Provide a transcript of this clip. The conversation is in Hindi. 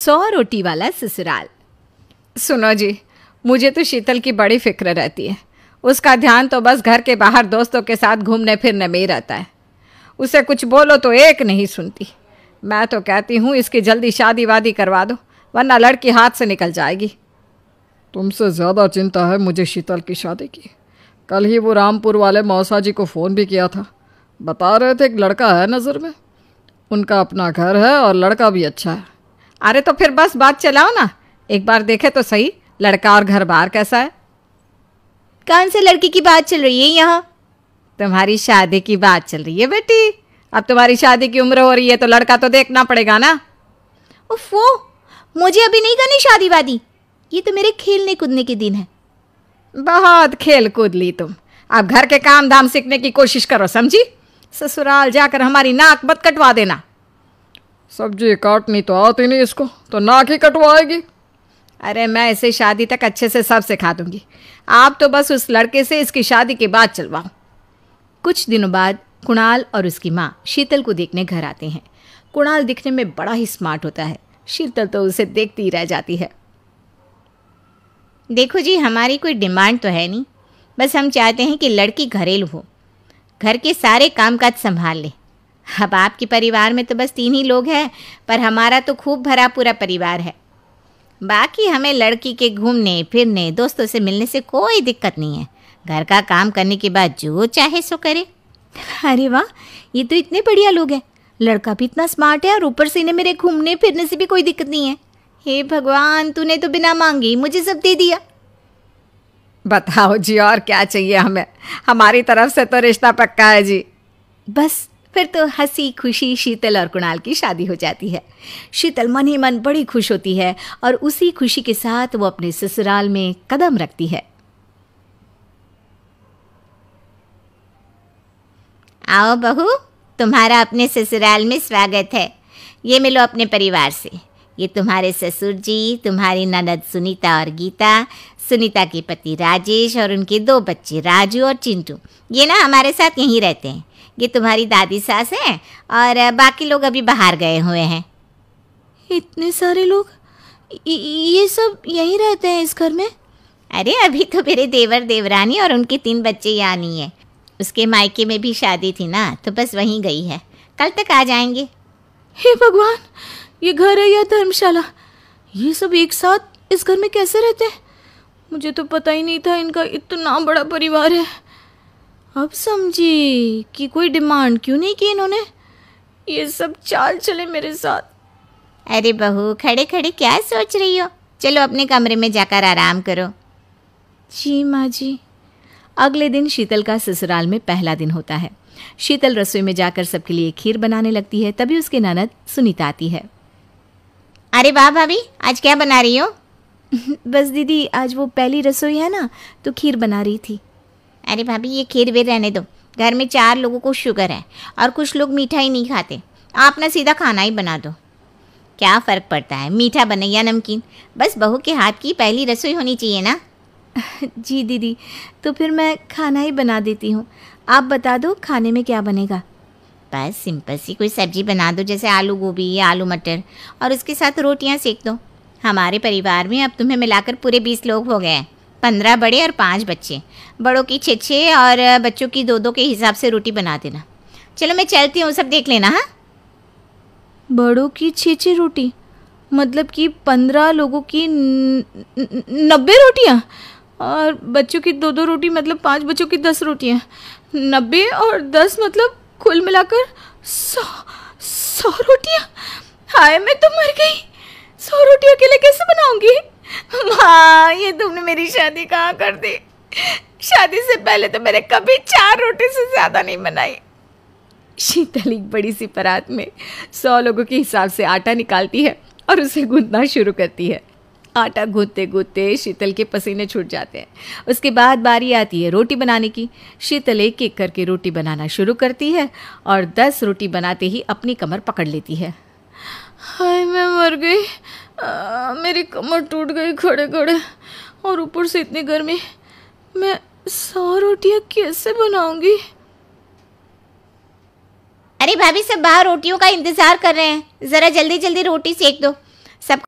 100 रोटी वाला ससुराल। सुनो जी, मुझे तो शीतल की बड़ी फिक्र रहती है। उसका ध्यान तो बस घर के बाहर दोस्तों के साथ घूमने फिरने में ही रहता है। उसे कुछ बोलो तो एक नहीं सुनती। मैं तो कहती हूँ इसकी जल्दी शादी वादी करवा दो, वरना लड़की हाथ से निकल जाएगी। तुमसे ज़्यादा चिंता है मुझे शीतल की शादी की। कल ही वो रामपुर वाले मौसा जी को फ़ोन भी किया था। बता रहे थे एक लड़का है नज़र में, उनका अपना घर है और लड़का भी अच्छा है। अरे तो फिर बस बात चलाओ ना, एक बार देखे तो सही लड़का और घर बार कैसा है। कौन से लड़की की बात चल रही है यहाँ? तुम्हारी शादी की बात चल रही है बेटी। अब तुम्हारी शादी की उम्र हो रही है तो लड़का तो देखना पड़ेगा ना। उफ़ो, मुझे अभी नहीं करनी शादी वादी। ये तो मेरे खेलने कूदने के दिन है। बहुत खेल कूद ली तुम। अब घर के काम धाम सीखने की कोशिश करो, समझी? ससुराल जाकर हमारी नाक मत कटवा देना। सब्जी काटनी तो आती नहीं इसको, तो नाक ही कटवाएगी। अरे मैं इसे शादी तक अच्छे से सब सिखा दूंगी। आप तो बस उस लड़के से इसकी शादी के बाद चलवाओ। कुछ दिनों बाद कुणाल और उसकी माँ शीतल को देखने घर आते हैं। कुणाल दिखने में बड़ा ही स्मार्ट होता है। शीतल तो उसे देखती ही रह जाती है। देखो जी, हमारी कोई डिमांड तो है नहीं, बस हम चाहते हैं कि लड़की घरेलू हो, घर के सारे कामकाज संभाल ले। अब आपके परिवार में तो बस 3 ही लोग हैं, पर हमारा तो खूब भरा पूरा परिवार है। बाकी हमें लड़की के घूमने फिरने दोस्तों से मिलने से कोई दिक्कत नहीं है। घर का काम करने के बाद जो चाहे सो करे। अरे वाह, ये तो इतने बढ़िया लोग हैं। लड़का भी इतना स्मार्ट है और ऊपर से इन्हें मेरे घूमने फिरने से भी कोई दिक्कत नहीं है। हे भगवान, तूने तो बिना मांगे ही मुझे सब दे दिया। बताओ जी, और क्या चाहिए हमें? हमारी तरफ से तो रिश्ता पक्का है जी। बस फिर तो हंसी खुशी शीतल और कुणाल की शादी हो जाती है। शीतल मन ही मन बड़ी खुश होती है और उसी खुशी के साथ वो अपने ससुराल में कदम रखती है। आओ बहू, तुम्हारा अपने ससुराल में स्वागत है। ये मिलो अपने परिवार से। ये तुम्हारे ससुर जी, तुम्हारी ननद सुनीता और गीता, सुनीता के पति राजेश और उनके 2 बच्चे राजू और चिंटू। ये ना हमारे साथ यहीं रहते हैं। ये तुम्हारी दादी सास हैं और बाकी लोग अभी बाहर गए हुए हैं। इतने सारे लोग, ये सब यहीं रहते हैं इस घर में? अरे अभी तो मेरे देवर देवरानी और उनके 3 बच्चे यहाँ नहीं है। उसके मायके में भी शादी थी ना, तो बस वहीं गई है। कल तक आ जाएंगे। हे भगवान, ये घर है या धर्मशाला? ये सब एक साथ इस घर में कैसे रहते हैं? मुझे तो पता ही नहीं था इनका इतना बड़ा परिवार है। अब समझी कि कोई डिमांड क्यों नहीं की इन्होंने। ये सब चाल चले मेरे साथ। अरे बहू, खड़े खड़े क्या सोच रही हो? चलो अपने कमरे में जाकर आराम करो। जी माँ जी। अगले दिन शीतल का ससुराल में पहला दिन होता है। शीतल रसोई में जाकर सबके लिए खीर बनाने लगती है। तभी उसके ननद सुनीता आती है। अरे वाह भाभी, आज क्या बना रही हो? बस दीदी, आज वो पहली रसोई है ना, तो खीर बना रही थी। अरे भाभी, ये खीर वीर रहने दो। घर में 4 लोगों को शुगर है और कुछ लोग मीठा ही नहीं खाते। आप ना सीधा खाना ही बना दो। क्या फ़र्क पड़ता है, मीठा बने या नमकीन, बस बहू के हाथ की पहली रसोई होनी चाहिए ना। जी दीदी, तो फिर मैं खाना ही बना देती हूँ। आप बता दो खाने में क्या बनेगा? बस सिंपल सी कोई सब्जी बना दो, जैसे आलू गोभी या आलू मटर, और उसके साथ रोटियां सेक दो। हमारे परिवार में अब तुम्हें मिलाकर पूरे 20 लोग हो गए हैं। 15 बड़े और 5 बच्चे। बड़ों की 6-6 और बच्चों की 2-2 के हिसाब से रोटी बना देना। चलो मैं चलती हूँ, सब देख लेना। हाँ, बड़ों की 6-6 रोटी, मतलब कि 15 लोगों की 90 रोटियाँ, और बच्चों की 2-2 रोटी, मतलब 5 बच्चों की 10 रोटियाँ। 90 और 10 मतलब कुल मिलाकर 100 रोटियाँ। हाय, मैं तो मर गई। 100 रोटी अकेले कैसे बनाऊंगी? माँ, ये तुमने मेरी शादी कहाँ कर दी? शादी से पहले तो मैंने कभी 4 रोटी से ज़्यादा नहीं बनाई। शीतल एक बड़ी सी परात में 100 लोगों के हिसाब से आटा निकालती है और उसे गूंथना शुरू करती है। आटा गूंथते गूंथते शीतल के पसीने छूट जाते हैं। उसके बाद बारी आती है रोटी बनाने की। शीतल एक एक करके रोटी बनाना शुरू करती है और 10 रोटी बनाते ही अपनी कमर पकड़ लेती है। हाय, मैं मर गई। मेरी कमर टूट गई खड़े खड़े, और ऊपर से इतनी गर्मी। मैं 100 रोटियाँ कैसे बनाऊंगी? अरे भाभी, सब बाहर रोटियों का इंतजार कर रहे हैं। ज़रा जल्दी जल्दी रोटी सेक दो। सब